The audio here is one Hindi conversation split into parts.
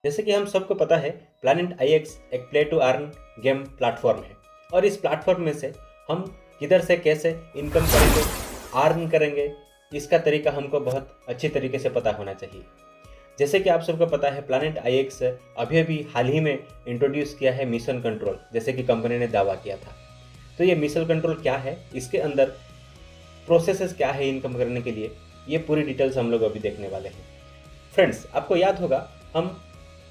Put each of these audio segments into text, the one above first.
जैसे कि हम सबको पता है, प्लैनेट आईएक्स एक play to earn game platform है और इस प्लेटफॉर्म में से हम किधर से कैसे इनकम करेंगे, अर्न करेंगे, इसका तरीका हमको बहुत अच्छी तरीके से पता होना चाहिए। जैसे कि आप सबको पता है, प्लैनेट आईएक्स अभी अभी हाल ही में इंट्रोड्यूस किया है मिशन कंट्रोल, जैसे कि कंपनी ने दावा किया था। तो ये मिशन कंट्रोल क्या है, इसके अंदर प्रोसेसेस क्या है इनकम करने के लिए, ये पूरी डिटेल्स हम लोग अभी देखने वाले हैं। फ्रेंड्स, आपको याद होगा हम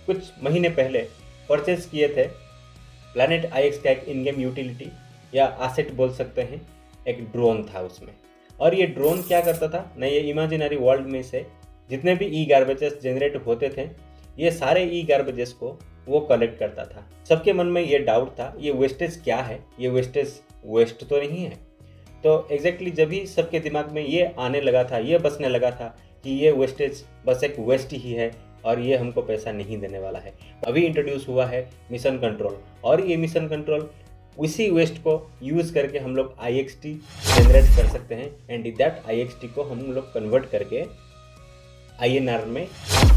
कुछ महीने पहले परचेज किए थे प्लैनेट आईएक्स का एक इन गेम यूटिलिटी या एसेट बोल सकते हैं, एक ड्रोन था उसमें। और ये ड्रोन क्या करता था ना, ये इमेजिनरी वर्ल्ड में से जितने भी ई गार्बेजेस जनरेट होते थे, ये सारे ई गार्बेजेस को वो कलेक्ट करता था। सबके मन में ये डाउट था, ये वेस्टेज क्या है, ये वेस्टेज वेस्ट तो नहीं है। तो एग्जैक्टली जब ही सबके दिमाग में ये आने लगा था, ये बसने लगा था कि ये वेस्टेज बस एक वेस्ट ही है और ये हमको पैसा नहीं देने वाला है, अभी इंट्रोड्यूस हुआ है मिशन कंट्रोल। और ये मिशन कंट्रोल उसी वेस्ट को यूज़ करके हम लोग IXT जनरेट कर सकते हैं एंड दैट IXT को हम लोग कन्वर्ट करके INR में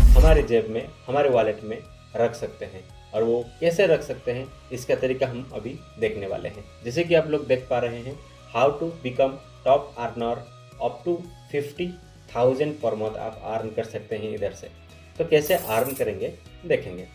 हमारे जेब में, हमारे वॉलेट में रख सकते हैं। और वो कैसे रख सकते हैं, इसका तरीका हम अभी देखने वाले हैं। जैसे कि आप लोग देख पा रहे हैं, how to become top earner up to 50,000 per month आप अर्न कर सकते हैं इधर से। तो कैसे अर्न करेंगे देखेंगे।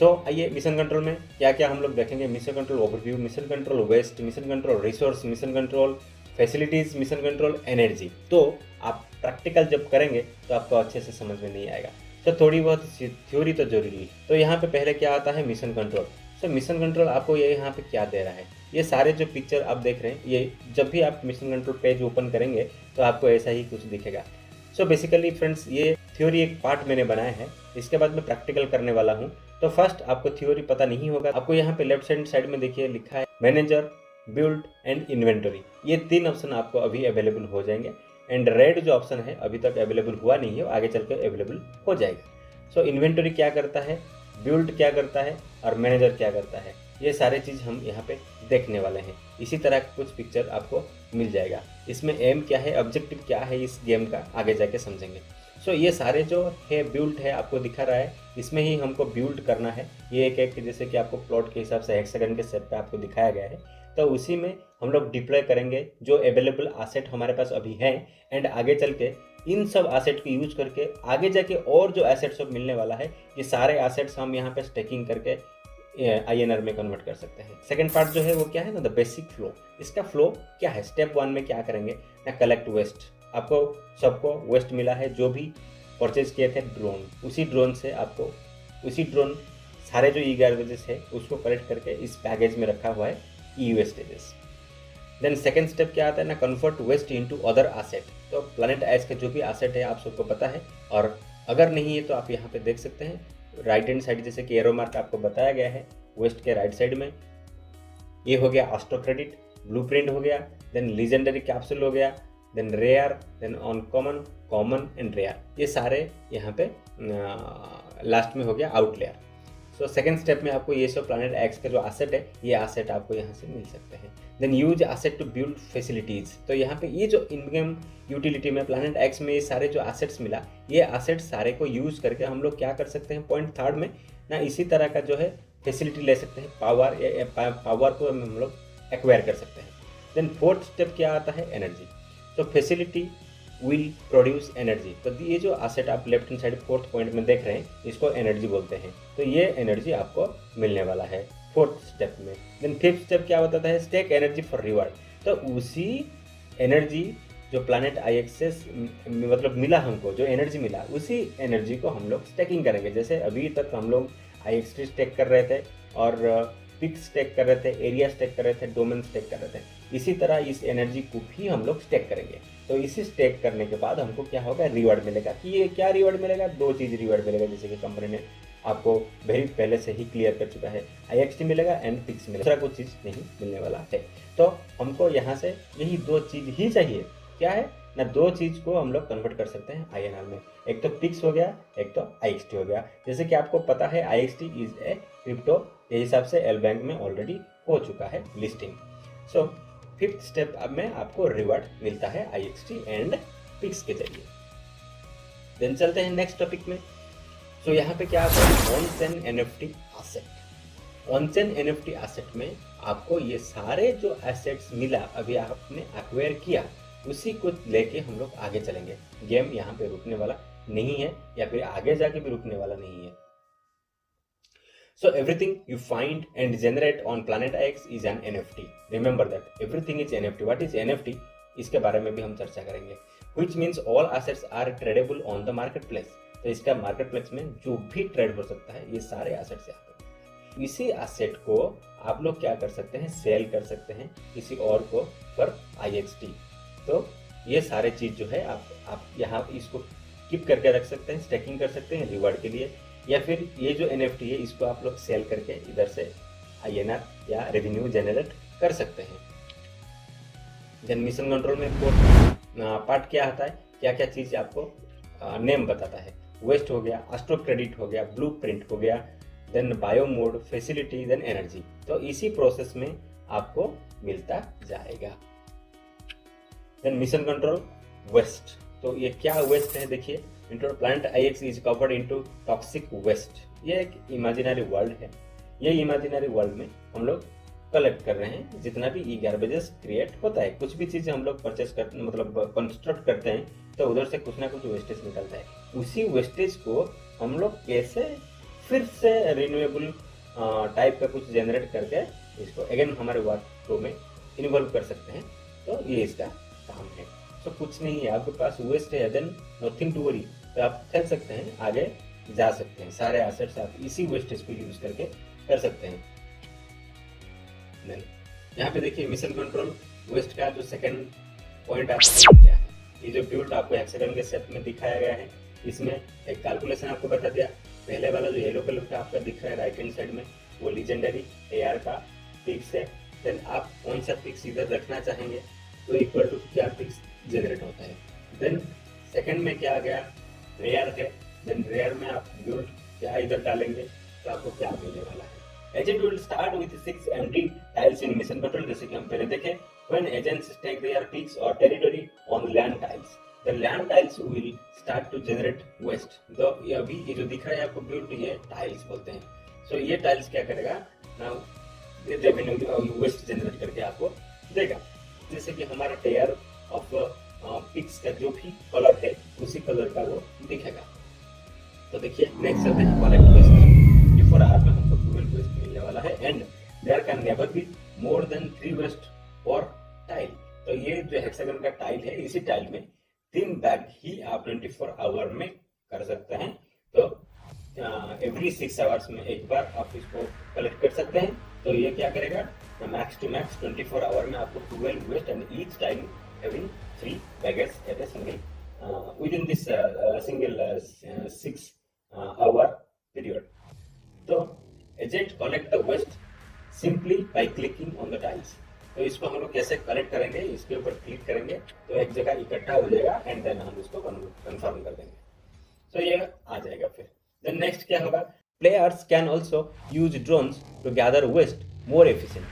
आइए मिशन कंट्रोल में क्या क्या हम लोग देखेंगे। Mission control overview, mission control waste, mission control resource, mission control facilities, mission control energy. तो आप प्रैक्टिकल जब करेंगे तो आपको अच्छे से समझ में नहीं आएगा, तो थोड़ी बहुत थ्योरी तो जरूरी है। तो यहाँ पे पहले क्या आता है, मिशन कंट्रोल। मिशन कंट्रोल आपको ये यहाँ पे क्या दे रहा है, ये सारे जो पिक्चर आप देख रहे हैं, ये जब भी आप मिशन कंट्रोल पेज ओपन करेंगे तो आपको ऐसा ही कुछ दिखेगा। बेसिकली फ्रेंड्स, ये थ्योरी एक पार्ट मैंने बनाया है, इसके बाद मैं प्रैक्टिकल करने वाला हूँ। तो फर्स्ट आपको थ्योरी पता नहीं होगा, आपको यहाँ पे लेफ्ट हैंड साइड में देखिए लिखा है मैनेजर, बिल्ड एंड इन्वेंटरी। ये 3 ऑप्शन आपको अभी अवेलेबल हो जाएंगे एंड रेड जो ऑप्शन है अभी तक अवेलेबल हुआ नहीं है, आगे चल के अवेलेबल हो जाएगा। इन्वेंटरी क्या करता है, बिल्ड क्या करता है और मैनेजर क्या करता है, ये सारे चीज़ हम यहाँ पे देखने वाले हैं। इसी तरह कुछ पिक्चर आपको मिल जाएगा। इसमें एम क्या है, ऑब्जेक्टिव क्या है इस गेम का, आगे जाके समझेंगे। ये सारे जो है बिल्ड है आपको दिखा रहा है, इसमें ही हमको बिल्ड करना है। ये एक जैसे कि आपको प्लॉट के हिसाब से हेक्सागन के सेट पे आपको दिखाया गया है, तो उसी में हम लोग डिप्लॉय करेंगे जो अवेलेबल एसेट हमारे पास अभी है एंड आगे चल के इन सब एसेट को यूज करके आगे जाके और जो एसेट्स सब मिलने वाला है, ये सारे एसेट्स हम यहाँ पे स्टेकिंग करके INR में कन्वर्ट कर सकते हैं। सेकंड पार्ट जो है वो क्या है ना, द बेसिक फ्लो। इसका फ्लो क्या है, स्टेप 1 में क्या करेंगे ना, कलेक्ट वेस्ट। आपको सबको वेस्ट मिला है, जो भी परचेज किए थे ड्रोन, उसी ड्रोन से आपको उसी ड्रोन सारे जो ई गार्बेजेस है उसको कलेक्ट करके इस पैकेज में रखा हुआ है E wastages. Then second step क्या आता है ना, convert waste into other asset. तो प्लैनेट आईएक्स के जो भी एसेट है आप सबको पता है, और अगर नहीं है तो आप यहाँ पे देख सकते हैं राइट हैंड साइड, जैसे कि एरो मार्क आपको बताया गया है वेस्ट के राइट साइड में। ये हो गया एस्ट्रो क्रेडिट, ब्लूप्रिंट हो गया, देन लीजेंडरी कैप्सूल हो गया, then rare, then uncommon, common and rare. ये सारे यहाँ पे लास्ट में हो गया आउटलेयर। सेकेंड स्टेप में आपको ये सब प्लैनेट एक्स का जो एसेट है, ये एसेट आपको यहाँ से मिल सकते हैं। Then use asset to build facilities. तो यहाँ पे ये जो इन गेम यूटिलिटी में प्लैनेट एक्स में ये सारे जो एसेट्स मिला, ये एसेट सारे को यूज करके हम लोग क्या कर सकते हैं, पॉइंट थर्ड में ना इसी तरह का जो है फैसिलिटी ले सकते हैं, पावर को हम लोग एक्वायर कर सकते हैं। देन फोर्थ स्टेप क्या आता है, एनर्जी। तो फैसिलिटी विल प्रोड्यूस एनर्जी। तो ये जो एसेट आप left hand side fourth point में देख रहे हैं, इसको एनर्जी बोलते हैं। तो ये एनर्जी आपको मिलने वाला है फोर्थ स्टेप में। देन फिफ्थ स्टेप क्या बताता है, स्टेक एनर्जी फॉर रिवार्ड। तो उसी एनर्जी जो प्लैनेट आईएक्स से मतलब मिला हमको, जो एनर्जी मिला, उसी एनर्जी को हम लोग स्टेकिंग करेंगे। जैसे अभी तक हम लोग IXT स्टेक कर रहे थे और पिक्स स्टेक कर रहे थे, एरिया स्टेक कर रहे थे, डोमेन स्टेक कर रहे थे, इसी तरह इस एनर्जी को भी हम लोग स्टेक करेंगे। तो इसी स्टेक करने के बाद हमको क्या होगा, रिवार्ड मिलेगा। कि ये क्या रिवार्ड मिलेगा, 2 चीज़ रिवार्ड मिलेगा, जैसे कि कंपनी ने आपको वेरी पहले से ही क्लियर कर चुका है। IXT मिलेगा एंड पिक्स मिलेगा, दूसरा कुछ चीज़ नहीं मिलने वाला है। तो हमको यहाँ से यही 2 चीज़ ही चाहिए। क्या है ना, 2 चीज़ को हम लोग कन्वर्ट कर सकते हैं INR में। एक तो पिक्स हो गया, एक तो IXT हो गया। जैसे कि आपको पता है IXT इज ए क्रिप्टो, ये हिसाब से एल बैंक में ऑलरेडी हो चुका है लिस्टिंग। फिफ्थ स्टेप अब में आपको रिवार्ड मिलता है IXT एंड पिक्स के जरिए। देन चलते हैं नेक्स्ट टॉपिक में। सो यहाँ पे क्या आता है, on chain NFT asset. On chain NFT asset में आपको ये सारे जो एसेट्स मिला अभी आपने एक्वायर किया, उसी को लेके हम लोग आगे चलेंगे। गेम यहाँ पे रुकने वाला नहीं है, या फिर आगे जाके भी रुकने वाला नहीं है। So everything you find and generate on Planet X is an NFT. Remember that everything is NFT. What is NFT? इसके बारे में भी हम चर्चा करेंगे। Which means all assets are tradable on the marketplace. तो इसका मार्केटप्लेस में जो भी ट्रेड हो सकता है, ये सारे एसेट्स यहाँ पर। इसी एसेट को आप लोग क्या कर सकते हैं, सेल कर सकते हैं किसी और को पर IXT। तो ये सारे चीज जो है आप यहाँ इसको कीप करके रख सकते हैं, स्टेकिंग कर सकते हैं रिवार्ड के लिए, या फिर ये जो NFT है इसको आप लोग सेल करके इधर से INR या रेवेन्यू जनरेट कर सकते हैं। देन मिशन कंट्रोल में पार्ट क्या आता है, क्या क्या चीज़ आपको नेम बताता है। वेस्ट हो गया, एस्ट्रो क्रेडिट हो गया, ब्लूप्रिंट हो गया, then bio mode, facility, then energy. तो इसी प्रोसेस में आपको मिलता जाएगा। देन मिशन कंट्रोल वेस्ट, तो ये क्या वेस्ट है देखिए। Planet IX is covered into toxic waste। ये एक इमेजिनरी वर्ल्ड है। ये इमेजिनरी वर्ल्ड में हम लोग कलेक्ट कर रहे हैं जितना भी ई गार्बेजेस क्रिएट होता है। कुछ भी चीज़ें हम लोग परचेस करते मतलब कंस्ट्रक्ट करते हैं तो उधर से कुछ ना कुछ वेस्टेज निकलता है। उसी वेस्टेज को हम लोग कैसे फिर से रिन्यूएबल टाइप का कुछ जनरेट करके इसको अगेन हमारे वर्क फ्लो में इन्वॉल्व कर सकते हैं। तो ये इसका काम है। तो कुछ नहीं है, आपके पास वेस्ट है, देन नथिंग टू वरी। तो आप खेल सकते हैं, आगे जा सकते हैं। सारे एसेट्स आप इसी वेस्टेज को यूज करके कर सकते हैं। देन यहाँ पे देखिए मिशन कंट्रोल वेस्ट का जो सेकंड पॉइंट आपको क्या है, ये जो बिल्ड आपको हेक्सागन के शेप में दिखाया गया है, इसमें एक कैलकुलेशन आपको बता दिया। पहले वाला जो येलो कलर का आपका दिख रहा है राइट हैंड साइड में, वो लीजेंडरी AR का पिक्स है। देन आप कौन सा पिक्स इधर रखना चाहेंगे तो इक्वल टू क्या पिक्स जनरेट होता है। देन सेकंड में क्या आ गया, रेयर है। देन रेयर में आप बिल्ड क्या इधर डालेंगे तो आपको क्या मिलने वाला है। Agent will start with 6 empty tiles in mission control. जैसे कि हम पहले देखें, when agents take their picks और territory on land tiles, the land tiles will start to generate waste. तो ये अभी ये जो दिख रहा है आपको बिल्ड, ये टाइल्स बोलते हैं। सो ये टाइल्स क्या करेगा, नाउ रेवेन्यू वेस्ट जनरेट करके आपको देगा। जैसे कि हमारा टेयर ऑफ पिक्स का जो भी कलर है उसी कलर का वो दिखेगा। तो देखिए नेक्स्ट चलते हैं कलेक्ट वेस्ट। बिफोर आवर में हमको 12 वेस्ट मिलने वाला है and there can never be more than 3 waste और टाइल। तो ये जो हेक्सागन का टाइल है, इसी टाइल में 3 बैग ही आप 24 आवर में कर सकते हैं। तो एवरी 6 आवर्स में एक बार आप इसको कलेक्ट कर सकते हैं। तो ये क्या करेगा, मैक्स टू मैक्स 24 आवर में आपको 12 waste and each time having 3 baggers at a single within this single 6 hour period. तो agent collect the waste simply by clicking on the tiles. तो इसको हम लोग कैसे कलेक्ट करेंगे, इसके ऊपर क्लिक करेंगे तो एक जगह इकट्ठा हो जाएगा एंड देन हम इसको कंफर्म कर देंगे। तो ये आ जाएगा। फिर देन नेक्स्ट क्या होगा, players can also use drones to gather waste more efficient.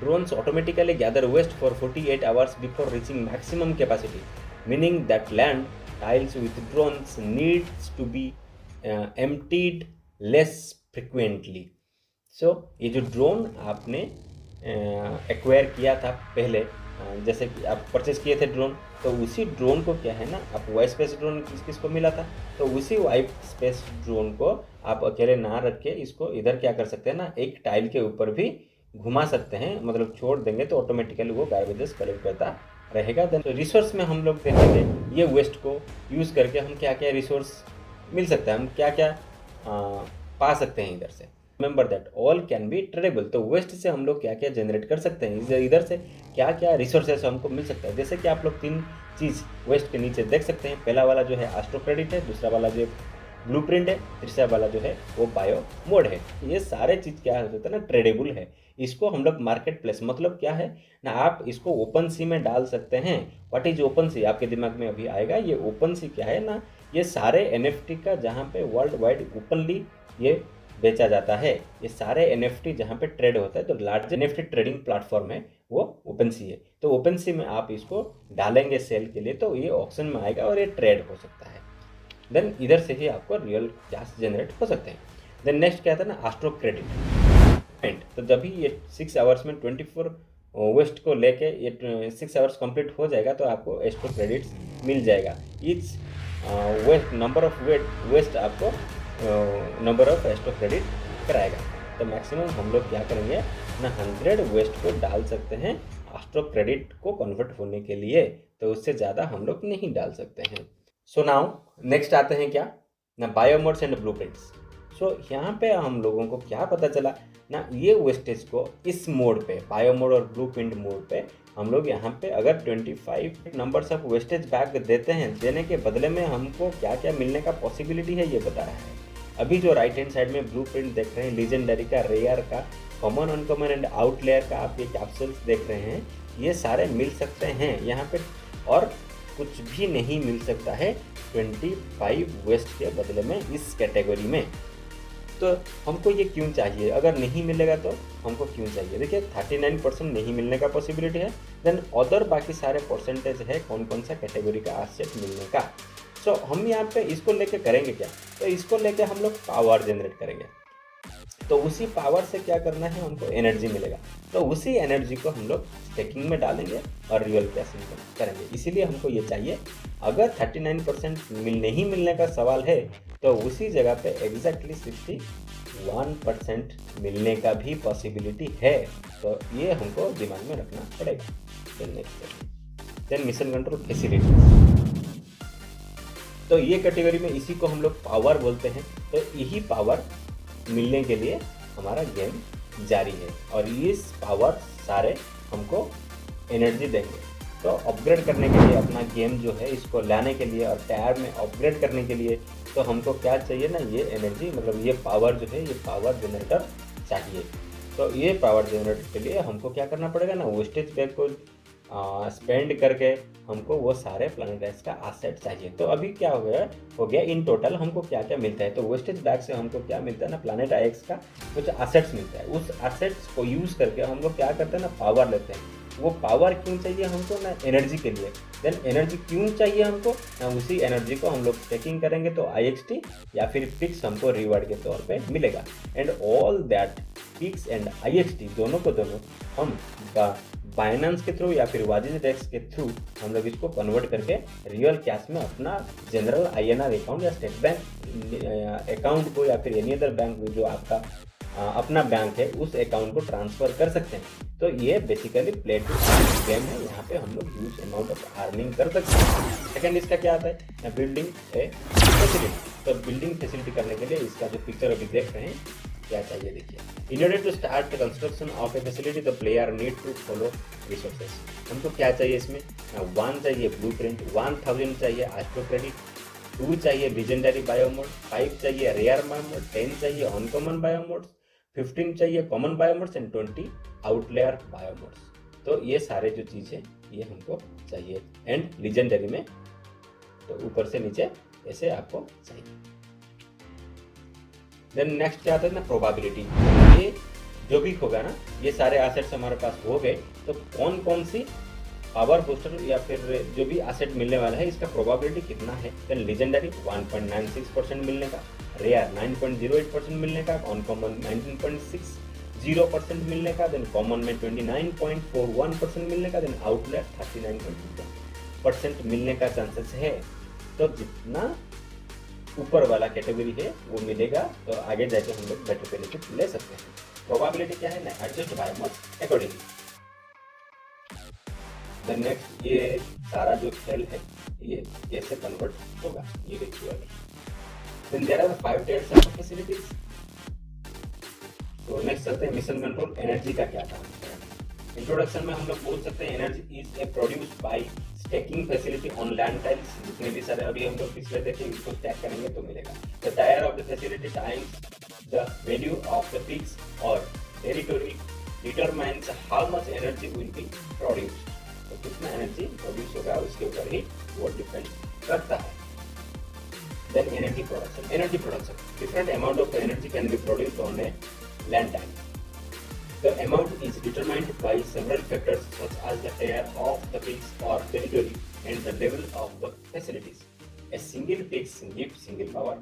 Drones automatically gather waste for 48 hours before reaching maximum capacity, meaning that land tiles with drones needs to be emptied less frequently. So ये जो ड्रोन आपने एक्वायर किया था पहले, जैसे कि आप परचेज किए थे ड्रोन, तो उसी ड्रोन को क्या है ना, आप वाइट स्पेस ड्रोन किसको मिला था, तो उसी वाइट स्पेस ड्रोन को आप अकेले ना रख के इसको इधर क्या कर सकते हैं ना, एक टाइल के ऊपर भी घुमा सकते हैं। मतलब छोड़ देंगे तो ऑटोमेटिकली वो गार्बेजेस कलेक्ट करता रहेगा। देन तो रिसोर्स में हम लोग देखेंगे ये वेस्ट को यूज़ करके हम क्या क्या रिसोर्स मिल सकता है, हम क्या क्या पा सकते हैं इधर से। Remember that all can be tradable. तो वेस्ट से हम लोग क्या क्या जनरेट कर सकते हैं, इधर से क्या क्या रिसोर्सेस हमको मिल सकता है। जैसे कि आप लोग 3 चीज़ वेस्ट के नीचे देख सकते हैं। पहला वाला जो है एस्ट्रो क्रेडिट है, दूसरा वाला जो ब्लूप्रिंट है, तीसरा वाला जो है वो बायो मोड है। ये सारे चीज़ क्या होता है ना, ट्रेडेबल है। इसको हम लोग मार्केट प्लेस, मतलब क्या है ना, आप इसको ओपन सी में डाल सकते हैं। व्हाट इज ओपन सी, आपके दिमाग में अभी आएगा। ये ओपन सी क्या है ना, ये सारे NFT का जहाँ पे वर्ल्ड वाइड ओपनली ये बेचा जाता है, ये सारे NFT जहाँ पे ट्रेड होता है, तो लार्ज NFT ट्रेडिंग प्लेटफॉर्म है वो ओपन सी है। तो ओपन सी में आप इसको डालेंगे सेल के लिए, तो ये ऑक्शन में आएगा और ये ट्रेड हो सकता है। देन इधर से ही आपको रियल कैश जनरेट हो सकते हैं। देन नेक्स्ट क्या था ना, एस्ट्रो क्रेडिट। तो जब भी ये 6 आवर्स में 24 वेस्ट को लेके ये 6 आवर्स कंप्लीट हो जाएगा तो आपको एस्ट्रो क्रेडिट्स मिल जाएगा। Each waste number of waste आपको नंबर ऑफ एस्ट्रो क्रेडिट कराएगा। तो मैक्सिमम हम लोग क्या करेंगे ना, 100 वेस्ट को डाल सकते हैं एस्ट्रो क्रेडिट को कन्वर्ट होने के लिए, तो उससे ज़्यादा हम लोग नहीं डाल सकते हैं। सो नाउ नेक्स्ट आते हैं क्या ना, बायोमोड्स एंड ब्लूप्रिंट्स। सो यहाँ पे हम लोगों को क्या पता चला ना, ये वेस्टेज को इस मोड पे, बायोमोड और ब्लूप्रिंट मोड पे हम लोग यहाँ पे अगर 25 नंबर्स ऑफ वेस्टेज बैग देते हैं, देने के बदले में हमको क्या क्या मिलने का पॉसिबिलिटी है ये बता रहा है। अभी जो राइट हैंड साइड में ब्लूप्रिंट देख रहे हैं, लीजेंडरी का, रेयर का, कॉमन, अनकॉमन एंड आउटलेयर का आप ये कैप्सूल्स देख रहे हैं, ये सारे मिल सकते हैं यहाँ पे, और कुछ भी नहीं मिल सकता है 25 वेस्ट के बदले में इस कैटेगरी में। तो हमको ये क्यों चाहिए, अगर नहीं मिलेगा तो हमको क्यों चाहिए? देखिए 39% नहीं मिलने का पॉसिबिलिटी है, देन अदर बाकी सारे परसेंटेज है कौन कौन सा कैटेगरी का एसेट मिलने का। सो हम यहाँ पे इसको लेके करेंगे क्या, तो इसको लेके हम लोग पावर जनरेट करेंगे। तो उसी पावर से क्या करना है, हमको एनर्जी मिलेगा, तो उसी एनर्जी को हम लोग स्टेकिंग में डालेंगे और रियल कैश इनकम करेंगे। इसीलिए हमको ये चाहिए। अगर 39% नहीं मिलने का सवाल है तो उसी जगह पे एग्जैक्टली 61% मिलने का भी पॉसिबिलिटी है, तो ये हमको दिमाग में रखना पड़ेगा। Then next, then mission control facility. तो ये कैटेगरी में इसी को हम लोग पावर बोलते हैं। तो यही पावर मिलने के लिए हमारा गेम जारी है, और इस पावर सारे हमको एनर्जी देंगे। तो अपग्रेड करने के लिए अपना गेम जो है इसको लाने के लिए और टायर में अपग्रेड करने के लिए तो हमको क्या चाहिए ना, ये एनर्जी, मतलब ये पावर जो है, ये पावर जनरेटर चाहिए। तो ये पावर जनरेटर के लिए हमको क्या करना पड़ेगा ना, वेस्टेज बैग को स्पेंड करके हमको वो सारे प्लैनेट एक्स का एसेट चाहिए। तो अभी क्या हो गया इन टोटल हमको क्या क्या मिलता है। तो वेस्टेज बैग से हमको क्या मिलता है ना, प्लैनेट एक्स का कुछ एसेट्स मिलता है। उस एसेट्स को यूज़ करके हम लोग क्या करते हैं ना, पावर लेते हैं। वो पावर क्यों चाहिए हमको ना, एनर्जी के लिए। देन एनर्जी क्यों चाहिए हमको ना, उसी एनर्जी को हम लोग स्टेकिंग करेंगे तो IXT या फिर पिक्स हमको रिवार्ड के तौर पे मिलेगा। And all that pix and IXT दोनों को दोनों हम बाइनेंस के थ्रू या फिर वाजिज डेक्स के थ्रू हम लोग इसको कन्वर्ट करके रियल कैश में अपना जनरल INR अकाउंट या स्टेट बैंक अकाउंट को या फिर एनी अदर बैंक जो आपका अपना बैंक है उस अकाउंट को ट्रांसफर कर सकते हैं। तो ये basically play to earn game है, यहाँ पे हम लोग ह्यूज अमाउंट ऑफ अर्निंग कर सकते हैं। सेकंड इसका क्या आता है, बिल्डिंग ए फैसिलिटी। तो बिल्डिंग फैसिलिटी करने के लिए इसका जो पिक्चर अभी देख रहे हैं क्या चाहिए, देखिए। In order to start the construction of a facility the player need to follow resources. हमको क्या चाहिए इसमें, 1 चाहिए ब्लूप्रिंट, 1000 चाहिए एस्ट्रो क्रेडिट, 2 चाहिए लीजेंडरी बायोमोड, 5 चाहिए रेयर बायोमोड, 10 चाहिए अनकॉमन बायोमोड्स, 15 चाहिए कॉमन बायोमोड्स एंड 20 आउटलेयर बायोमोड्स। तो ये सारे जो चीज़ है ये हमको चाहिए। एंड लीजेंडरी में तो ऊपर से नीचे ऐसे आपको चाहिए। देन नेक्स्ट क्या आता है ना, प्रोबेबिलिटी। ये जो भी होगा ना, ये सारे एसेट्स हमारे पास हो गए, तो कौन कौन सी पावर बूस्टर या फिर जो भी एसेट मिलने वाला है इसका प्रोबेबिलिटी कितना है। देन लीजेंडरी 1.96% मिलने का, रेयर 9.08% मिलने का, अनकॉमन 19.60% मिलने का, देन कॉमन में 29.41% मिलने का, देन आउटलेट 39.2% मिलने का चांसेस है। तो जितना ऊपर वाला कैटेगरी है वो मिलेगा, तो आगे जाके हम लोग बेटर बेनिफिट ले सकते हैं। प्रोबेबिलिटी क्या है ना, adjust by much accordingly. Then next ये सारा जो खेल है ये कैसे कन्वर्ट होगा ये देखिए। Then there are 5 types of facilities. तो नेक्स्ट चलते हैं मिशन कंट्रोल। एनर्जी का क्या काम है। इंट्रोडक्शन में हम लोग बोल सकते हैं energy is a produced by stacking facility on land tiles. जितने भी सारे अभी हम लोग पिछले देखे इसको स्टैक करेंगे तो मिलेगा। The tier of the facility times the value of the picks और territory determines how much energy will be produced. तो कितना एनर्जी प्रोड्यूस होगा उसके ऊपर ही वो डिपेंड करता है। Then energy production. Energy production, different amount of energy can be produced on a land tile. The amount is determined by several factors such as the area of the peaks or territory and the level of the facilities. A single fix gives single power.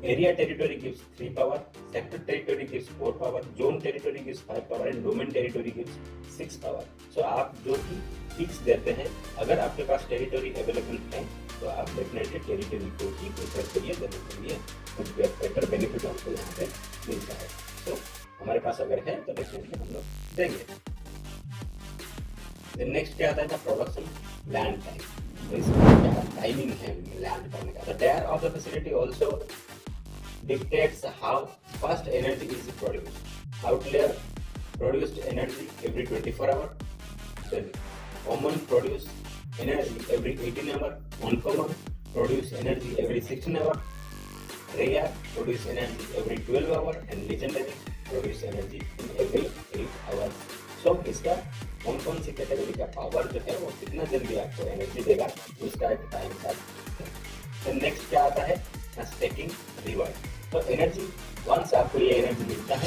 Area territory gives 3 power. Sector territory gives 4 power. Zone territory gives 5 power and domain territory gives 6 power. So आप जो भी फिक्स देते हैं, अगर आपके पास टेरिटरी अवेलेबल है तो आप डेफिनेटली टेरिटरी को ही प्रेफर करिए देने के लिए, कुछ बेटर बेनिफिट आपको यहाँ पे मिलता है। तो हमारे पास अगर है तो डेफिनेटली हम लोग देंगे। नेक्स्ट क्या आता है प्रोडक्शन लैंड टाइम। इसका क्या टाइमिंग है लैंड करने का। The tier of the facility also dictates how fast energy is produced. Outlier produced energy every 24 hours. Then common produce energy every 18 hours. Uncommon produce energy every 16 hours. Rare produce energy every 12 hours and legendary produce energy in every 8 hours. So इसका कौन सी कैटेगरी का पावर जो है वो कितना जल्दी आपको एनर्जी देगा उसका एक टाइम था। नेक्स्ट क्या आता है स्टैकिंग रिवॉर्ड। तो एनर्जी वंस आपको ये एनर्जी मिलता है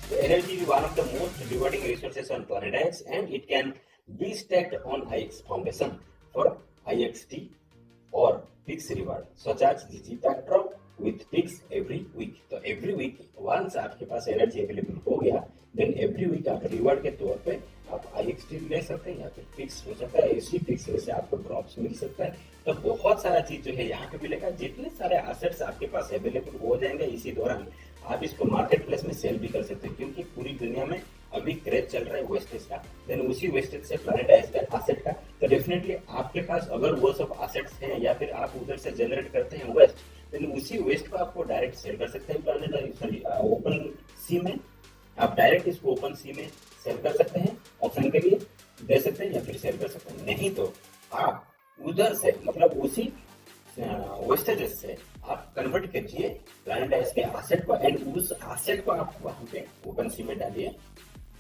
तो energy is one of the most rewarding resources on planet X and it can be stacked on IX foundation for IXT और fix reward such as DigiPackDrop with fix every week. तो एवरी वीक वंस आपके पास एनर्जी अवेलेबल हो गया देन एवरी वीक आप रिवॉर्ड के तौर पे आप IXT ले सकते हैं या फिर फिक्स हो सकता है, इसी फिक्स से आपको ड्रॉप्स मिल सकता है। तो बहुत सारा चीज जो है यहाँ पे मिलेगा। जितने सारे एसेट्स आपके पास अवेलेबल हो जाएंगे इसी दौरान आप इसको मार्केट प्लेस में सेल भी कर सकते हैं, क्योंकि पूरी दुनिया में अभी क्रेज चल रहा है वेस्टेज का। देन उसी वेस्टेज से प्लैनेट एक्स का एसेट का, तो डेफिनेटली आपके पास अगर वो सब एसेट्स हैं या फिर आप उधर से जनरेट करते हैं वेस्ट, देन उसी वेस्ट को आपको डायरेक्ट सेल कर सकते हैं प्लैनेट ओपन सी में। आप डायरेक्ट इसको ओपन सी में सेल कर सकते हैं, ऑप्शन के लिए दे सकते हैं या फिर सेल कर सकते हैं। नहीं तो आप उधर से मतलब उसी वेस्टेजेस से आप कन्वर्ट कीजिए प्लैनेट एक्स के एसेट को एंड उस एसेट को आप वहाँ पे ओपन सी में डालिए,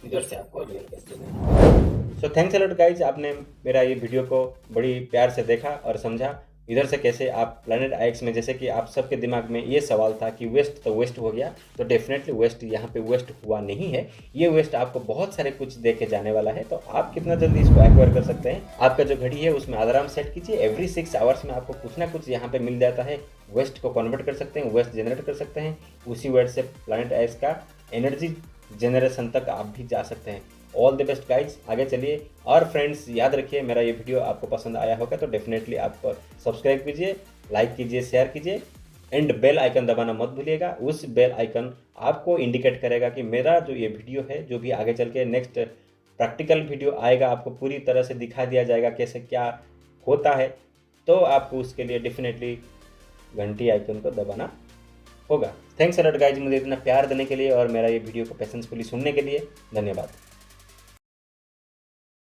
इधर से आपको रियल कैश देना। So thanks a lot guys, आपने मेरा ये वीडियो को बड़ी प्यार से देखा और समझा इधर से कैसे आप प्लैनेट IX में, जैसे कि आप सबके दिमाग में ये सवाल था कि वेस्ट तो वेस्ट हो गया, तो डेफिनेटली वेस्ट यहाँ पे वेस्ट हुआ नहीं है। ये वेस्ट आपको बहुत सारे कुछ दे के जाने वाला है, तो आप कितना जल्दी इसको एक्वायर कर सकते हैं। आपका जो घड़ी है उसमें अलार्म सेट कीजिए, एवरी 6 आवर्स में आपको कुछ ना कुछ यहाँ पे मिल जाता है। वेस्ट को कन्वर्ट कर सकते हैं, वेस्ट जनरेट कर सकते हैं, उसी वेस्ट से प्लैनेट IX का एनर्जी जनरेशन तक आप भी जा सकते हैं। ऑल द बेस्ट गाइज, आगे चलिए। और फ्रेंड्स याद रखिए मेरा ये वीडियो आपको पसंद आया होगा तो डेफिनेटली आप सब्सक्राइब कीजिए, लाइक कीजिए, शेयर कीजिए एंड बेल आइकन दबाना मत भूलिएगा। उस बेल आइकन आपको इंडिकेट करेगा कि मेरा जो ये वीडियो है, जो भी आगे चल के नेक्स्ट प्रैक्टिकल वीडियो आएगा, आपको पूरी तरह से दिखा दिया जाएगा कैसे क्या होता है। तो आपको उसके लिए डेफिनेटली घंटी आइकन को दबाना होगा। थैंक्स अ लॉट गाइज, मुझे इतना प्यार देने के लिए और मेरा ये वीडियो को पेशेंसफुली सुनने के लिए धन्यवाद।